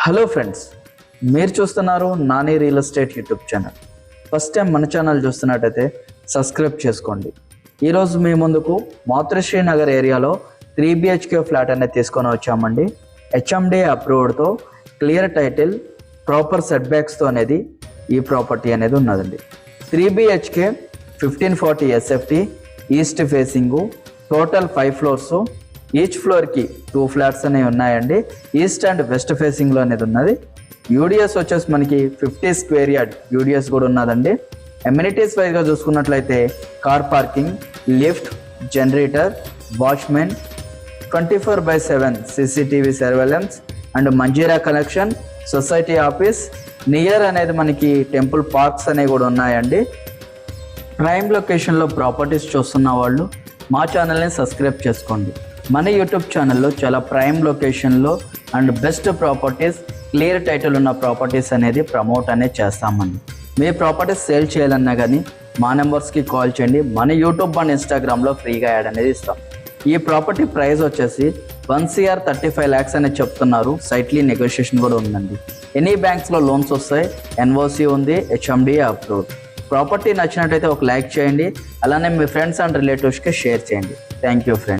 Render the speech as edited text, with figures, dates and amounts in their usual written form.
Hello friends, మీరు చూస్తున్నారు Nani real estate YouTube channel. First time మన ఛానల్ చూస్తున్నట్టయితే సబ్స్క్రైబ్ చేసుకోండి. ఈరోజు మీ ముందుకు మాతృశ్రీ నగర్ ఏరియాలో 3 BHK ఫ్లాట్ అనేది తీసుకొని వచ్చామండి. HMDA అప్రూవ్డ్తో, క్లియర్ టైటిల్, ప్రాపర్ సెట్ బ్యాక్స్తో అనేది ఈ ప్రాపర్టీ అనేది ఉన్నదండి. 3 BHK 1540 SFT, east facing, total 5 floors. Each ఫ్లోర్కి 2 ఫ్లాట్స్ అనేవి ఉన్నాయండి. ఈస్ట్ అండ్ వెస్ట్ ఫేసింగ్లో అనేది ఉన్నది. యూడిఎస్ వచ్చేసి మనకి 50 స్క్వేర్ యార్డ్ యూడిఎస్ కూడా ఉన్నదండి. ఎమ్యూనిటీస్ వైజ్గా చూసుకున్నట్లయితే car parking, lift, generator, watchman, 24/7 CCTV surveillance and Manjeera connection, society office, near అనేది మనకి టెంపుల్ పార్క్స్ అనేవి కూడా ఉన్నాయండి. ప్రైమ్ లొకేషన్లో ప్రాపర్టీస్ చూస్తున్న వాళ్ళు మా ఛానల్ని సబ్స్క్రైబ్ చేసుకోండి. మన యూట్యూబ్ ఛానల్లో చాలా ప్రైమ్ లొకేషన్లో and best properties, clear title ఉన్న ప్రాపర్టీస్ అనేది ప్రమోట్ అనేది చేస్తామండి. మీ ప్రాపర్టీస్ సేల్ చేయాలన్నా కానీ మా నెంబర్స్కి కాల్ చేయండి. మన యూట్యూబ్ అండ్ ఇన్స్టాగ్రామ్లో ఫ్రీగా యాడ్ అనేది ఇస్తాం. ఈ ప్రాపర్టీ ప్రైస్ వచ్చేసి 1 CR 35 lakhs అనేది చెప్తున్నారు. సైట్లీ నెగోషియేషన్ కూడా ఉందండి. ఎనీ బ్యాంక్స్లో లోన్స్ వస్తాయి. NOC ఉంది, HMDA అప్రూవ్డ్. ప్రాపర్టీ నచ్చినట్టయితే ఒక లైక్ చేయండి. అలానే మీ ఫ్రెండ్స్ అండ్ రిలేటివ్స్కి షేర్ చేయండి. Thank you friends.